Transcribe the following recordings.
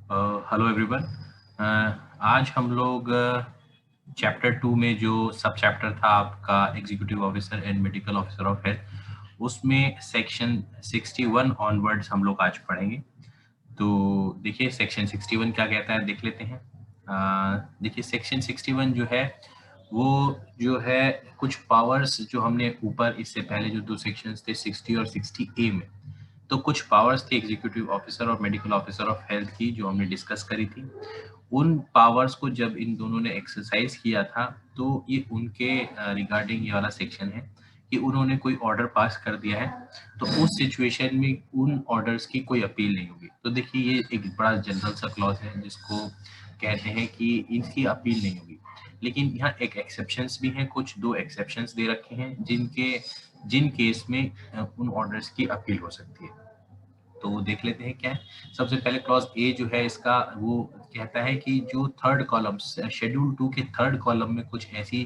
Hello everyone. आज हम लोग चैप्टर 2 में जो सब चैप्टर था आपका executive officer and medical officer of health, उसमें सेक्शन 61 ऑनवर्ड्स हम लोग आज पढ़ेंगे। तो देखिए सेक्शन 61 क्या कहता है, देख लेते हैं। देखिए सेक्शन 61 जो है वो जो है कुछ पावर्स जो हमने ऊपर इससे पहले जो दो सेक्शंस थे 60 और 60A में, तो कुछ पावर्स थी एग्जीक्यूटिव ऑफिसर और मेडिकल ऑफिसर ऑफ हेल्थ की जो हमने डिस्कस करी थी। उन पावर्स को जब इन दोनों ने एक्सरसाइज किया था तो ये उनके रिगार्डिंग ये वाला सेक्शन है कि उन्होंने कोई ऑर्डर पास कर दिया है तो उस सिचुएशन में उन ऑर्डर्स की कोई अपील नहीं होगी। तो देखिए ये एक बड़ा जनरल सा क्लॉज है जिसको कहते हैं कि इनकी अपील नहीं होगी। लेकिन यहाँ एक एक्सेप्शंस भी हैं, कुछ दो एक्सेप्शंस दे रखे हैं जिन केस में उन ऑर्डर्स की अपील हो सकती है। तो वो देख लेते हैं क्या है। सबसे पहले क्लॉज ए जो है इसका वो कहता है कि जो थर्ड कॉलम शेड्यूल 2 के थर्ड कॉलम में कुछ ऐसी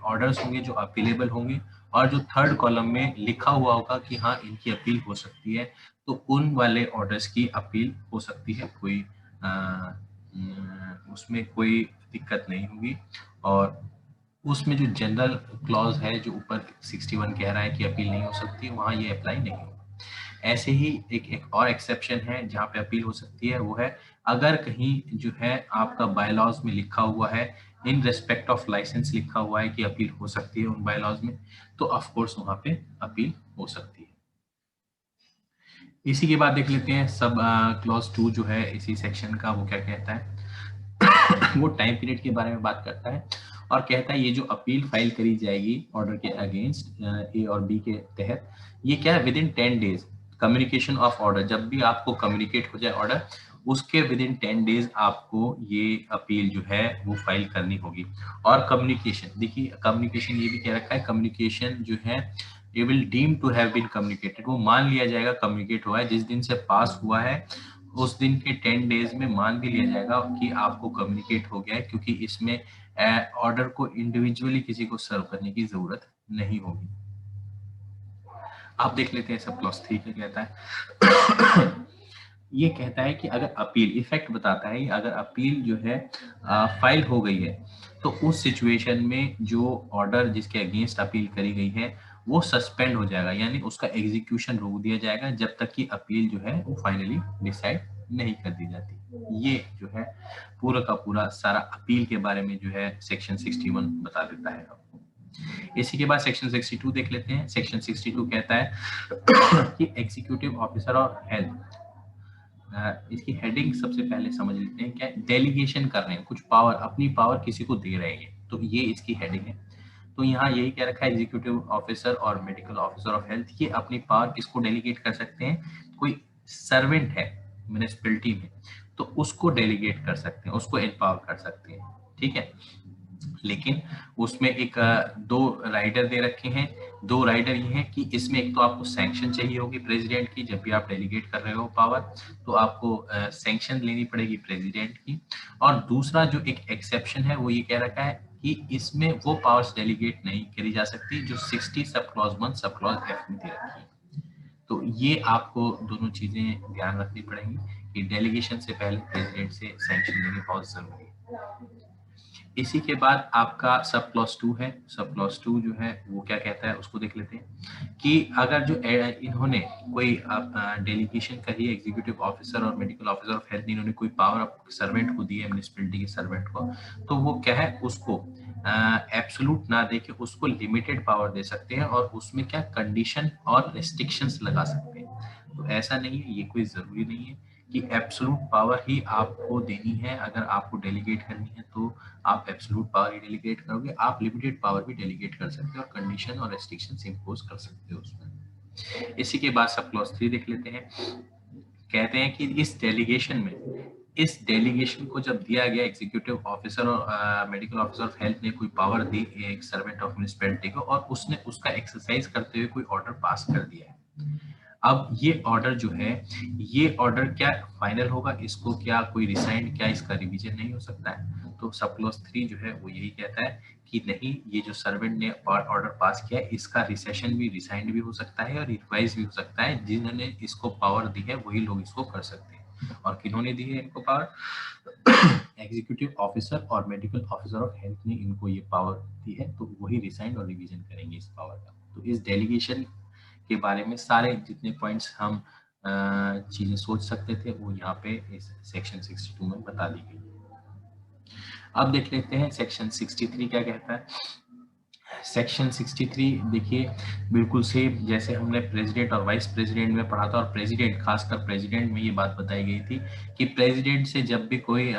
ऑर्डर्स होंगे जो अपीलेबल होंगे और जो थर्ड कॉलम में लिखा हुआ होगा कि हाँ इनकी अपील हो सकती है, तो उन वाले ऑर्डर्स की अपील हो सकती है, कोई उसमें कोई दिक्कत नहीं होगी। और उसमें जो जनरल क्लॉज है जो ऊपर 61 कह रहा है कि अपील नहीं हो सकती, वहां ये अप्लाई नहीं होगा। ऐसे ही एक और एक्सेप्शन है जहाँ पे अपील हो सकती है, वो है अगर कहीं जो है आपका बायलॉज में लिखा हुआ है इन रेस्पेक्ट ऑफ लाइसेंस लिखा हुआ है कि अपील हो सकती है उन बायलॉज में, तो ऑफ कोर्स वहां पे अपील हो सकती है। इसी के बाद देख लेते हैं सब क्लॉज 2 जो है इसी सेक्शन का, वो क्या कहता है। वो टाइम पीरियड के बारे में बात करता है और कहता है ये जो अपील फाइल करी जाएगी ऑर्डर के अगेंस्ट ए और बी के तहत, ये क्या है with in 10 days communication of order. जब भी आपको कम्युनिकेट हो जाए ऑर्डर, उसके विद इन 10 डेज आपको ये अपील जो है वो फाइल करनी होगी। और कम्युनिकेशन, देखिए कम्युनिकेशन ये भी कह रखा है, कम्युनिकेशन जो है ये will deem to have been communicated, वो मान लिया जाएगा कम्युनिकेट हुआ है, जिस दिन से पास हुआ है उस दिन के 10 डेज में मान भी लिया जाएगा कि आपको कम्युनिकेट हो गया है, क्योंकि इसमें ऑर्डर को इंडिविजुअली किसी को सर्व करने की जरूरत नहीं होगी। आप देख लेते हैं सब क्लॉज 3 क्या कहता है। ये कहता है कि अगर अपील इफेक्ट बताता है, अगर अपील जो है फाइल हो गई है तो उस सिचुएशन में जो ऑर्डर जिसके अगेंस्ट अपील करी गई है वो सस्पेंड हो जाएगा, यानी उसका एग्जीक्यूशन रोक दिया जाएगा जब तक कि अपील जो है वो फाइनली डिसाइड नहीं कर दी जाती। ये जो है पूरा का पूरा सारा अपील के बारे में जो है सेक्शन 61 बता देता है आपको। इसी के बाद सेक्शन 62 देख लेते हैं। सेक्शन 62 कहता है कि एग्जीक्यूटिव ऑफिसर और हेल्थ, इसकी हेडिंग सबसे पहले समझ लेते हैं क्या डेलीगेशन कर रहे हैं, कुछ पावर अपनी पावर किसी को दे रहे हैं, तो ये इसकी हेडिंग है। तो यहाँ यही कह रखा है एग्जीक्यूटिव ऑफिसर और मेडिकल ऑफिसर ऑफ हेल्थ ये अपनी पावर किसको डेलीगेट कर सकते हैं, कोई सर्वेंट है म्युनिसिपैलिटी में तो उसको डेलीगेट कर सकते हैं, उसको एम्पावर कर सकते हैं, ठीक है। लेकिन उसमें एक दो राइडर दे रखे हैं। दो राइडर ये हैं कि इसमें एक तो आपको सैंक्शन चाहिए होगी प्रेसिडेंट की, जब भी आप डेलीगेट कर रहे हो पावर तो आपको सैंक्शन लेनी पड़ेगी प्रेसिडेंट की। और दूसरा जो एक एक्सेप्शन है वो ये कह रखा है कि इसमें वो पावर्स डेलीगेट नहीं करी जा सकती जो 60 sub clause 1 sub clause F में दे रखी है। तो ये आपको दोनों चीजें ध्यान रखनी पड़ेंगी कि डेलीगेशन से पहले प्रेसिडेंट से सैंक्शन लेनी बहुत जरूरी है। इसी के बाद आपका सब क्लॉज 2 है। सब क्लॉज 2 जो है वो क्या कहता है उसको देख लेते हैं कि अगर जो इन्होंने कोई डेलीगेशन करी है एग्जीक्यूटिव ऑफिसर और मेडिकल ऑफिसर ऑफ हेल्थ, इन्होंने कोई पावर सर्वेंट को दी है म्युनिसिपैलिटी के सर्वेंट को, तो वो क्या है उसको एब्सोल्यूट ना दे के उसको लिमिटेड पावर दे सकते हैं और उसमें क्या कंडीशन और रेस्ट्रिक्शंस लगा सकते हैं। तो ऐसा नहीं है, ये कोई जरूरी नहीं है कि एब्सोल्यूट पावर ही आपको देनी है। अगर आपको डेलीगेट करनी है तो आप एब्सोल्यूट पावर ही डेलीगेट करोगे, आप लिमिटेड पावर भी डेलीगेट कर सकते हो और कंडीशन और रेस्ट्रिक्शंस इंपोज कर सकते हो उसमें। इसी के बाद सब क्लॉज 3 देख लेते हैं। कहते हैं कि इस डेलीगेशन को जब दिया गया एग्जीक्यूटिव ऑफिसर और मेडिकल ऑफिसर ऑफ हेल्थ ने कोई पावर दी एक सर्वेंट ऑफ म्युनिसिपैलिटी को और उसने उसका एक्सरसाइज करते हुए कोई ऑर्डर पास कर दिया है, अब ये ऑर्डर जो है ये ऑर्डर क्या फाइनल होगा, इसको क्या कोई रिसाइंड, क्या इसका रिवीजन नहीं हो सकता है। तो सब क्लॉज 3 जो है वो यही कहता है कि नहीं, ये जो सर्वेंट ने ऑर्डर पास किया है इसका रिसेशन भी रिसाइंड भी हो सकता है और रिवाइज भी हो सकता है, जिन्होंने इसको पावर दी है वही लोग इसको कर सकते हैं। और किन्होंने दी है इनको पावर? एग्जीक्यूटिव ऑफिसर और मेडिकल ऑफिसर ऑफ हेल्थ ने इनको ये पावर दी है, तो वही रिसाइन और रिवीजन करेंगे इस पावर का। तो इस डेलीगेशन के बारे में सारे जितने पॉइंट्स हम चीजें सोच सकते थे वो यहाँ पे इस सेक्शन 62 में बता दी गई। अब देख लेते हैं सेक्शन 63 क्या कहता है। सेक्शन 63 देखिए बिल्कुल सेम जैसे हमने प्रेसिडेंट और वाइस प्रेसिडेंट में पढ़ा था, और प्रेसिडेंट खासकर प्रेसिडेंट में ये बात बताई गई थी कि प्रेसिडेंट से जब भी कोई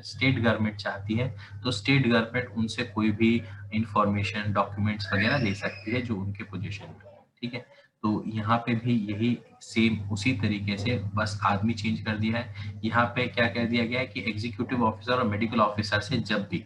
स्टेट गवर्नमेंट चाहती है तो स्टेट गवर्नमेंट उनसे कोई भी इंफॉर्मेशन डॉक्यूमेंट्स वगैरह ले सकती है जो उनके पोजीशन में, ठीक है। तो यहाँ पे भी यही सेम उसी तरीके से बस आदमी चेंज कर दिया है। यहाँ पे क्या कह दिया गया है कि एग्जीक्यूटिव ऑफिसर और मेडिकल ऑफिसर से जब भी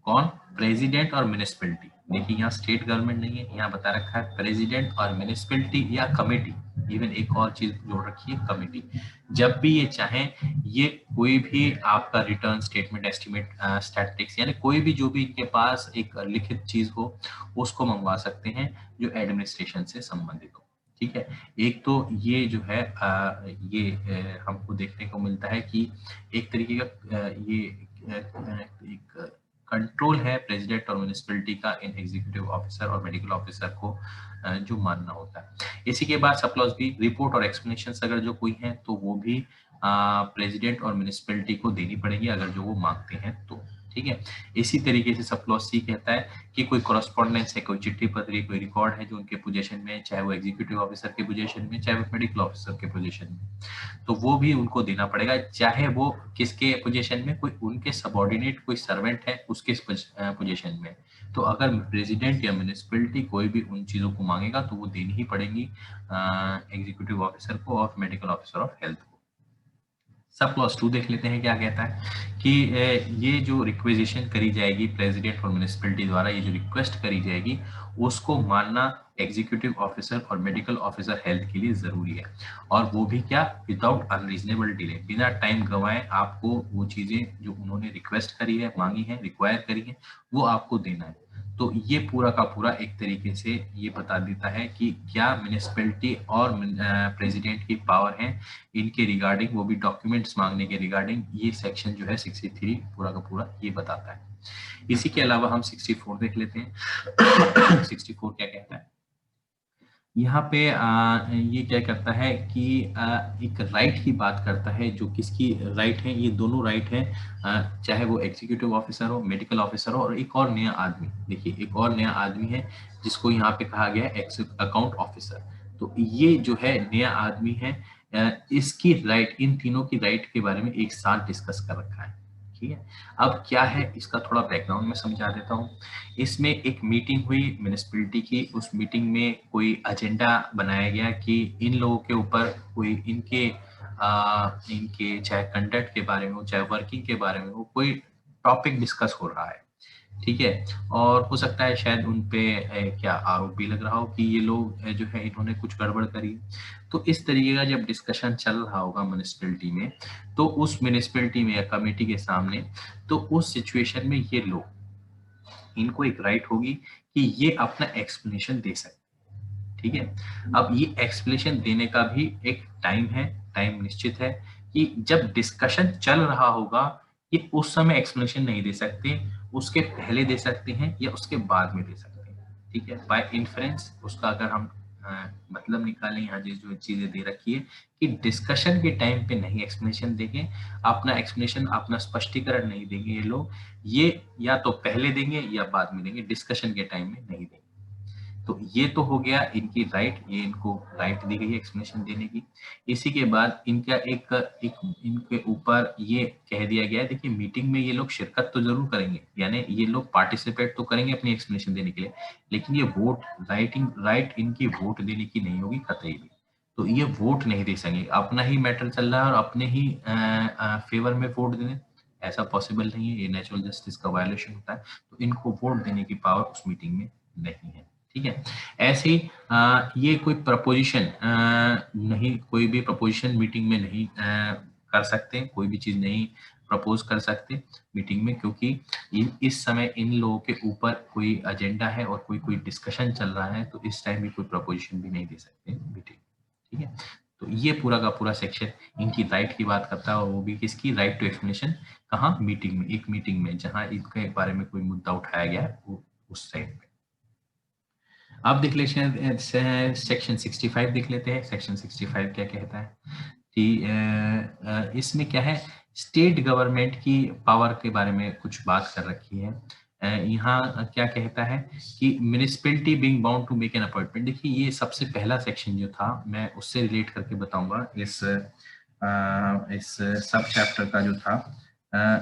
कौन, प्रेसिडेंट और म्युनिसिपैलिटी, देखिए यहाँ स्टेट गवर्नमेंट नहीं है, यहाँ बता रखा है प्रेसिडेंट और म्युनिसिपैलिटी या कमेटी, इवन एक और चीज जोड़ रखी है कमेटी, जब भी ये चाहें ये कोई भी आपका रिटर्न स्टेटमेंट एस्टिमेट स्टैटिस्टिक्स यानी कोई भी जो भी इनके पास एक लिखित चीज हो उसको मंगवा सकते हैं जो एडमिनिस्ट्रेशन से संबंधित हो, ठीक है। एक तो ये जो है हमको देखने को मिलता है कि एक तरीके का एक कंट्रोल है प्रेसिडेंट और म्युनिसिपैलिटी का इन एग्जीक्यूटिव ऑफिसर और मेडिकल ऑफिसर को जो मानना होता है। इसी के बाद सब क्लॉज बी, रिपोर्ट और एक्सप्लेनेशंस अगर जो कोई है तो वो भी प्रेसिडेंट और म्युनिसिपैलिटी को देनी पड़ेगी अगर जो वो मांगते हैं तो, ठीक है। इसी तरीके से सब क्लॉज सी कहता है कि कोई कॉरेस्पॉन्डेंस है, कोई चिट्ठी पत्री, कोई रिकॉर्ड है जो उनके पोजीशन में, चाहे वो एग्जीक्यूटिव ऑफिसर के पोजीशन में, चाहे वो मेडिकल ऑफिसर के पोजीशन में, तो वो भी उनको देना पड़ेगा, चाहे वो किसके पोजीशन में, कोई उनके सबऑर्डिनेट कोई सर्वेंट है उसके पोजीशन में। तो अगर प्रेसिडेंट या म्युनिसिपैलिटी कोई भी उन चीजों को मांगेगा तो वो देनी ही पड़ेगी एग्जीक्यूटिव ऑफिसर को और मेडिकल ऑफिसर ऑफ हेल्थ को। सब क्लॉज 2 देख लेते हैं क्या कहता है कि ये जो रिक्वेजिशन करी जाएगी प्रेसिडेंट और म्युनिसिपैलिटी द्वारा, ये जो रिक्वेस्ट करी जाएगी उसको मानना एग्जीक्यूटिव ऑफिसर और मेडिकल ऑफिसर हेल्थ के लिए जरूरी है, और वो भी क्या, विदाउट अनरीजनेबल डिले, बिना टाइम गंवाए आपको वो चीजें जो उन्होंने रिक्वेस्ट करी है, मांगी है, रिक्वायर करी है, वो आपको देना है। तो ये पूरा का पूरा एक तरीके से ये बता देता है कि क्या म्युनिसिपैलिटी और प्रेसिडेंट की पावर है इनके रिगार्डिंग, वो भी डॉक्यूमेंट्स मांगने के रिगार्डिंग, ये सेक्शन जो है 63 पूरा का पूरा ये बताता है। इसी के अलावा हम 64 देख लेते हैं। 64 क्या कहता है यहाँ पे ये क्या करता है कि एक राइट की बात करता है, जो किसकी राइट है, ये दोनों राइट है, चाहे वो एग्जीक्यूटिव ऑफिसर हो, मेडिकल ऑफिसर हो, और एक और नया आदमी, देखिए एक और नया आदमी है जिसको यहाँ पे कहा गया है अकाउंट ऑफिसर। तो ये जो है नया आदमी है, इसकी राइट, इन तीनों की राइट के बारे में एक साथ डिस्कस कर रखा है, ठीक है। अब क्या है इसका थोड़ा बैकग्राउंड में समझा देता हूँ। इसमें एक मीटिंग हुई म्युनिसिपैलिटी की, उस मीटिंग में कोई एजेंडा बनाया गया कि इन लोगों के ऊपर कोई इनके चाहे कंडक्ट के बारे में हो, चाहे वर्किंग के बारे में हो, कोई टॉपिक डिस्कस हो रहा है, ठीक है। और हो सकता है शायद उन पे क्या आरोप भी लग रहा हो कि ये लोग जो है इन्होंने कुछ गड़बड़ करी। तो इस तरीके का जब डिस्कशन चल रहा होगा म्युनिसिपैलिटी में, तो उस म्युनिसिपैलिटी में या कमेटी के सामने, तो उस सिचुएशन में ये लोग, इनको एक राइट होगी कि ये अपना एक्सप्लेनेशन दे सकते, ठीक है। अब ये एक्सप्लेनेशन देने का भी एक टाइम है, टाइम निश्चित है कि जब डिस्कशन चल रहा होगा, ये उस समय एक्सप्लेनेशन नहीं दे सकते, उसके पहले दे सकते हैं या उसके बाद में दे सकते हैं, ठीक है। बाय इन्फ्रेंस उसका अगर हम मतलब निकालें, यहाँ जो चीजें दे रखी है कि डिस्कशन के टाइम पे नहीं एक्सप्लेनेशन देंगे, अपना एक्सप्लेनेशन, अपना स्पष्टीकरण नहीं देंगे ये लोग, ये या तो पहले देंगे या बाद में देंगे, डिस्कशन के टाइम में नहीं देंगे। तो ये तो हो गया इनकी राइट, ये इनको राइट दी गई है एक्सप्लेनेशन देने की। इसी के बाद इनका एक इनके ऊपर ये कह दिया गया है, देखिए मीटिंग में ये लोग शिरकत तो जरूर करेंगे, यानी ये लोग पार्टिसिपेट तो करेंगे अपनी एक्सप्लेनेशन देने के लिए, लेकिन ये वोट राइट इनकी वोट देने की नहीं होगी कतई भी। तो ये वोट नहीं दे सकेंगे, अपना ही मैटर चल रहा है और अपने ही फेवर में वोट देने, ऐसा पॉसिबल नहीं है, ये नेचुरल जस्टिस का वायलेशन होता है। तो इनको वोट देने की पावर उस मीटिंग में नहीं है, ठीक है। ऐसे ही ये कोई प्रपोजिशन नहीं, कोई भी प्रपोजिशन मीटिंग में नहीं कर सकते, कोई भी चीज नहीं प्रपोज कर सकते मीटिंग में, क्योंकि इस समय इन लोगों के ऊपर कोई एजेंडा है और कोई डिस्कशन चल रहा है, तो इस टाइम भी कोई प्रपोजिशन भी नहीं दे सकते मीटिंग, ठीक है। तो ये पूरा का पूरा सेक्शन इनकी राइट की बात करता है, और वो भी किसकी, राइट टू एक्सप्लेनेशन, कहाँ, मीटिंग में, एक मीटिंग में जहां इनके बारे में कोई मुद्दा उठाया गया है वो उस टाइम पे। अब देख लेते हैं सेक्शन 65 देख लेते हैं। सेक्शन 65 क्या कहता है कि इसमें क्या है, स्टेट गवर्नमेंट की पावर के बारे में कुछ बात कर रखी है। यहाँ क्या कहता है कि municipality being bound to make an appointment. देखिए ये सबसे पहला सेक्शन जो था, मैं उससे रिलेट करके बताऊंगा इस सब चैप्टर का जो था,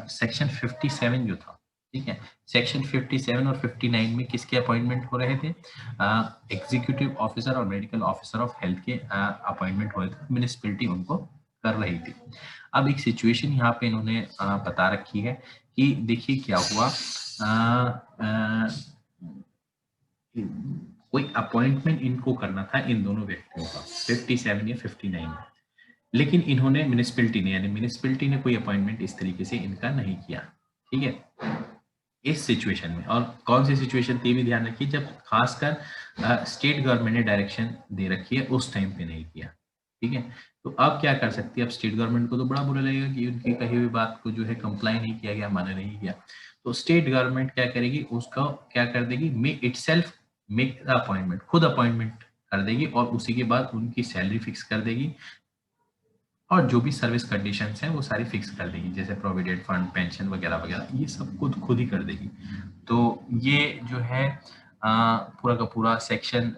सेक्शन 57 जो था, ठीक है। सेक्शन 57 और 59 में किसके अपॉइंटमेंट हो रहे थे, एग्जीक्यूटिव ऑफिसर और मेडिकल ऑफिसर ऑफ हेल्थ के अपॉइंटमेंट हो रहे थे, म्यूनिसिपैलिटी उनको कर रही थी। अब एक सिचुएशन यहाँ पे इन्होंने बता रखी है कि देखिए क्या हुआ, कोई अपॉइंटमेंट इनको करना था इन दोनों व्यक्तियों का 57 या 59 में, लेकिन इन्होंने म्यूनिसिपैलिटी ने, यानी म्यूनिसिपैलिटी ने कोई अपॉइंटमेंट इस तरीके से इनका नहीं किया, ठीक है, इस सिचुएशन में। और कौन सी सिचुएशन थी भी ध्यान रखिए, जब खासकर स्टेट गवर्नमेंट ने डायरेक्शन दे रखी है उस टाइम पे नहीं किया, ठीक है। तो अब क्या कर सकती है, अब स्टेट गवर्नमेंट को तो बड़ा बुरा लगेगा कि उनकी कही हुई बात को जो है कंप्लाई नहीं किया गया, माना नहीं गया। तो स्टेट गवर्नमेंट क्या करेगी, उसका क्या कर देगी, मे इटसेल्फ मेक द अपॉइंटमेंट, खुद अपॉइंटमेंट कर देगी और उसी के बाद उनकी सैलरी फिक्स कर देगी और जो भी सर्विस कंडीशंस हैं वो सारी फिक्स कर देगी, जैसे प्रोविडेंट फंड, पेंशन वगैरह वगैरह, ये सब खुद ही कर देगी। तो ये जो है पूरा का पूरा सेक्शन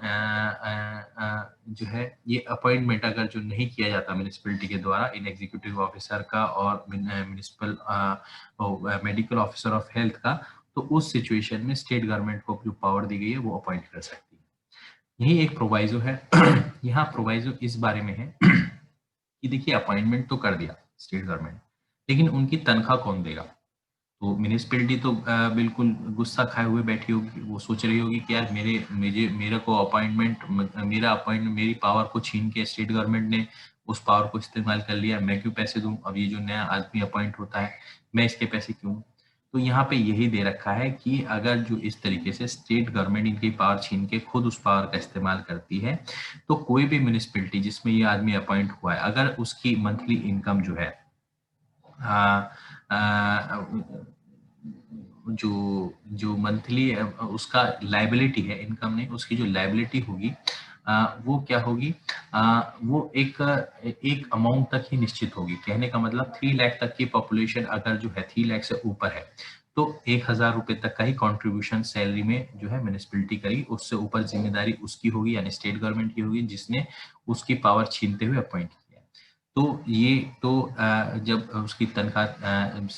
जो है, ये अपॉइंटमेंट अगर जो नहीं किया जाता म्यूनिसिपैलिटी के द्वारा इन एग्जीक्यूटिव ऑफिसर का और municipal medical officer of health का, तो उस सिचुएशन में स्टेट गवर्नमेंट को जो पावर दी गई है वो अपॉइंट कर सकती है। यही एक प्रोवाइजो है। यहाँ प्रोवाइजो इस बारे में है कि देखिए अपॉइंटमेंट तो कर दिया स्टेट गवर्नमेंट, लेकिन उनकी तनख्वाह कौन देगा। तो म्यूनिसिपैलिटी तो बिल्कुल गुस्सा खाए हुए बैठी होगी, वो सोच रही होगी कि यार मेरे को अपॉइंटमेंट मेरी पावर को छीन के स्टेट गवर्नमेंट ने उस पावर को इस्तेमाल कर लिया, मैं क्यों पैसे दूं, अब ये जो नया आदमी अपॉइंट होता है मैं इसके पैसे क्यों। तो यहाँ पे यही दे रखा है कि अगर जो इस तरीके से स्टेट गवर्नमेंट इनकी पावर छीन के खुद उस पावर का इस्तेमाल करती है, तो कोई भी म्यूनिसिपैलिटी जिसमें ये आदमी अपॉइंट हुआ है, अगर उसकी मंथली इनकम जो है जो जो मंथली उसका लाइबिलिटी है, इनकम नहीं, उसकी जो लाइबिलिटी होगी वो क्या होगी, वो एक अमाउंट तक ही निश्चित होगी। कहने का मतलब 3 लाख तक की पॉपुलेशन अगर जो है 3 लाख से ऊपर है, तो 1000 रुपए तक का ही कंट्रीब्यूशन सैलरी में जो है म्यूनिसिपैलिटी करेगी, उससे ऊपर जिम्मेदारी उसकी होगी, यानी स्टेट गवर्नमेंट की होगी जिसने उसकी पावर छीनते हुए अपॉइंट किया। तो ये तो जब उसकी तनख्वाह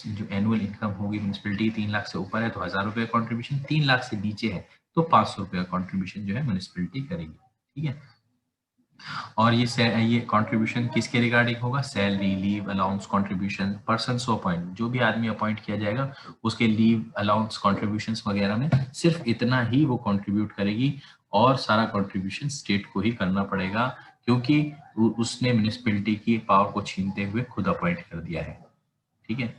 जो एनुअल इनकम होगी म्यूनिसिपैलिटी 3 लाख से ऊपर है तो 1000 रुपये कंट्रीब्यूशन, 3 लाख से नीचे है तो 500 रुपये का कंट्रीब्यूशन जो है म्यूनिसिपैलिटी करेगी, ठीक है। और ये कंट्रीब्यूशन किसके रिगार्डिंग होगा, salary, leave allowance, contribution, person so appoint, जो भी आदमी अपॉइंट किया जाएगा उसके लीव अलाउंस कंट्रीब्यूशंस वगैरह में सिर्फ इतना ही वो कंट्रीब्यूट करेगी, और सारा कंट्रीब्यूशन स्टेट को ही करना पड़ेगा, क्योंकि उसने म्यूनिसिपैलिटी की पावर को छीनते हुए खुद अपॉइंट कर दिया है, ठीक है।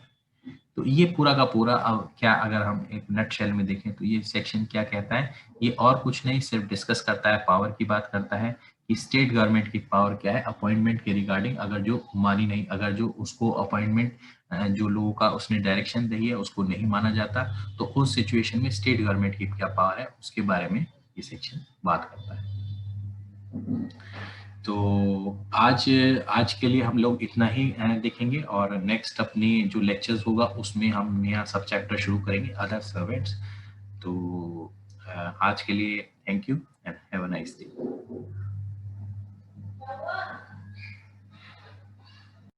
तो ये पूरा का पूरा, अब क्या अगर हम एक नटशेल में देखें तो ये सेक्शन क्या कहता है, ये और कुछ नहीं, सिर्फ डिस्कस करता है, पावर की बात करता है कि स्टेट गवर्नमेंट की पावर क्या है अपॉइंटमेंट के रिगार्डिंग, अगर जो मानी नहीं, अगर जो उसको अपॉइंटमेंट जो लोगों का उसने डायरेक्शन दी है उसको नहीं माना जाता, तो उस सिचुएशन में स्टेट गवर्नमेंट की क्या पावर है उसके बारे में ये सेक्शन बात करता है। तो आज आज के लिए हम लोग इतना ही देखेंगे, और नेक्स्ट अपनी जो लेक्चर्स होगा उसमें हम नया सब चैप्टर शुरू करेंगे, अदर सर्वेंट्स। तो आज के लिए thank you and have a nice day.